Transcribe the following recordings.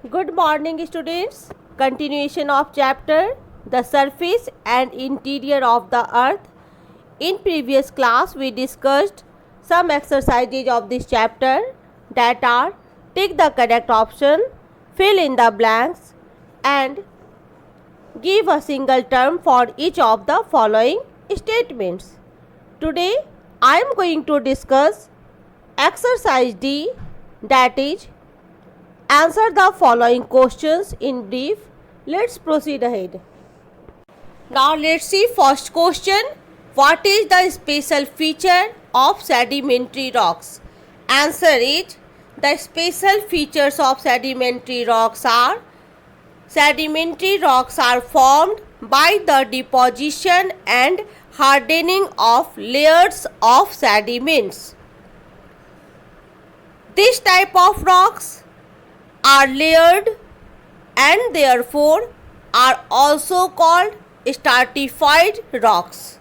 Good morning, students. Continuation of chapter The Surface and Interior of the Earth. In previous class, we discussed some exercises of this chapter that are take the correct option, fill in the blanks, and give a single term for each of the following statements. Today, I am going to discuss exercise D, that is answer the following questions in brief. Let's proceed ahead. Now let's see first question. What is the special feature of sedimentary rocks? Answer is the special features of sedimentary rocks are formed by the deposition and hardening of layers of sediments. This type of rocks are layered and therefore are also called stratified rocks.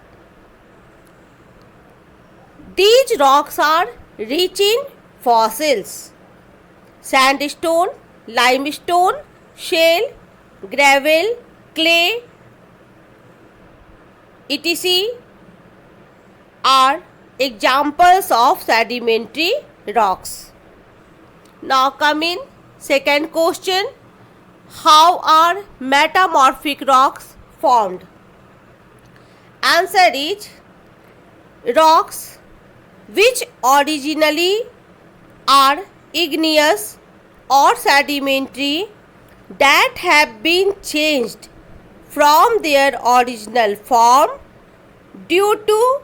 These rocks are rich in fossils. Sandstone, limestone, shale, gravel, clay, etc. are examples of sedimentary rocks. Now come in second question. How are metamorphic rocks formed? Answer is rocks which originally are igneous or sedimentary that have been changed from their original form due to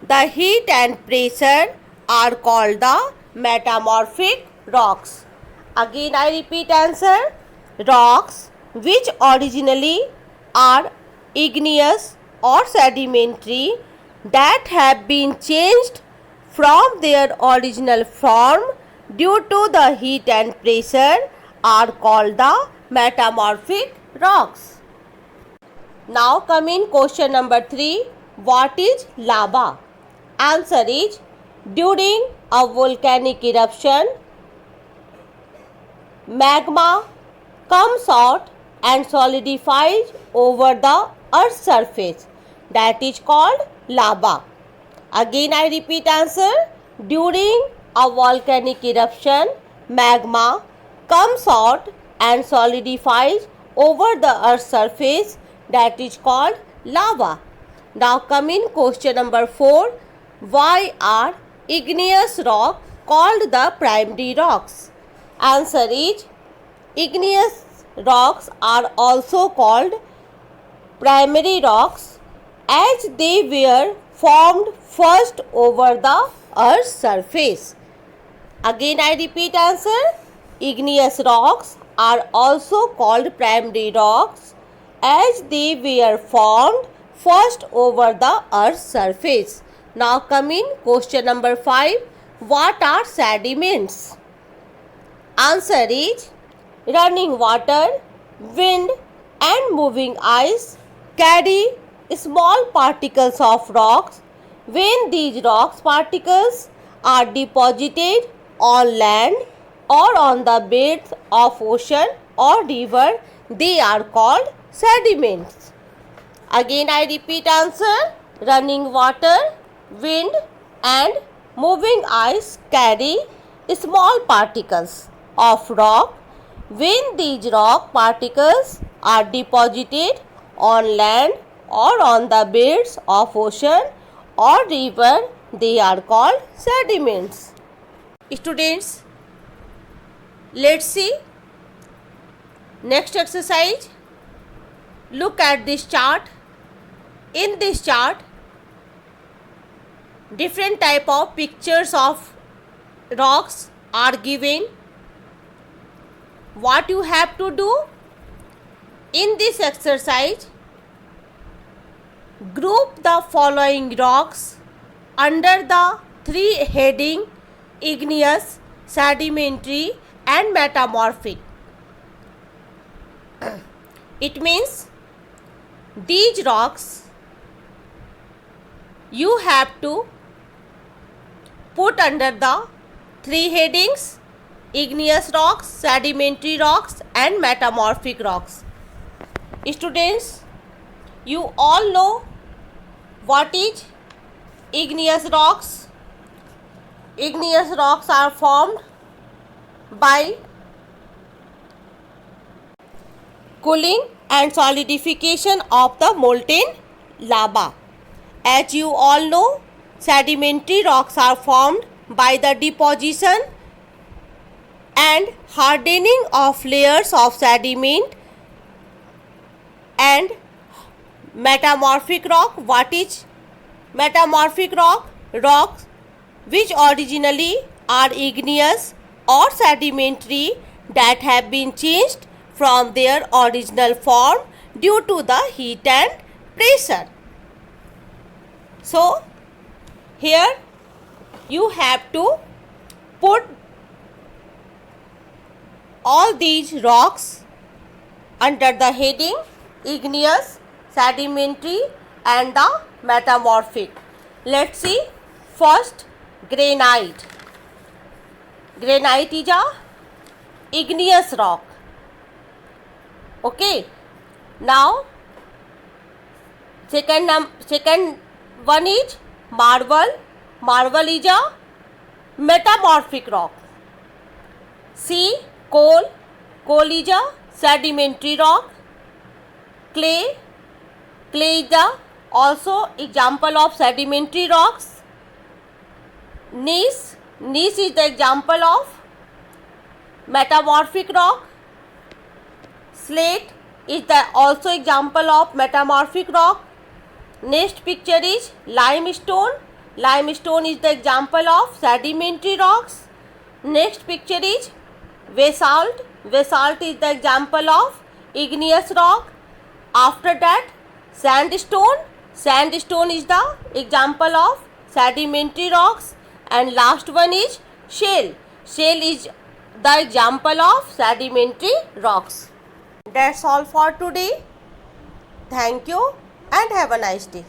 the heat and pressure are called the metamorphic rocks. Again I repeat answer. Rocks which originally are igneous or sedimentary that have been changed from their original form due to the heat and pressure are called the metamorphic rocks. Now come in question number 3. What is lava? Answer is during a volcanic eruption, magma comes out and solidifies over the earth's surface. That is called lava. Again I repeat answer. During a volcanic eruption, magma comes out and solidifies over the earth's surface. That is called lava. Now come in question number 4. Why are igneous rocks called the primary rocks? Answer is igneous rocks are also called primary rocks as they were formed first over the earth's surface. Again I repeat answer. Igneous rocks are also called primary rocks as they were formed first over the earth's surface. Now come in question number 5. What are sediments? Answer is running water, wind and moving ice carry small particles of rocks. When these rocks particles are deposited on land or on the beds of ocean or river, they are called sediments. Again I repeat answer. Running water, wind and moving ice carry small particles of rock. When these rock particles are deposited on land or on the beds of ocean or river, they are called sediments. Students, let's see next exercise. Look at this chart. In this chart, different type of pictures of rocks are given. What you have to do in this exercise, group the following rocks under the 3 heading: igneous, sedimentary and metamorphic. It means these rocks you have to put under the 3 headings: igneous rocks, sedimentary rocks and metamorphic rocks. Students, you all know what is igneous rocks. Igneous rocks are formed by cooling and solidification of the molten lava. As you all know, sedimentary rocks are formed by the deposition and hardening of layers of sediment. And metamorphic rock, what is metamorphic rock? Rocks which originally are igneous or sedimentary that have been changed from their original form due to the heat and pressure. So here you have to put all these rocks under the heading igneous, sedimentary and the metamorphic. Let's see. First, granite. Granite is a igneous rock. Okay. Now second one is marble. Marble is a metamorphic rock. C, coal. Coal is a sedimentary rock. Clay. Clay is the also example of sedimentary rocks. Gneiss. Gneiss is the example of metamorphic rock. Slate is the also example of metamorphic rock. Next picture is limestone. Limestone is the example of sedimentary rocks. Next picture is basalt. Basalt is the example of igneous rock. After that, sandstone. Sandstone is the example of sedimentary rocks. And last one is shale. Shale is the example of sedimentary rocks. That's all for today. Thank you and have a nice day.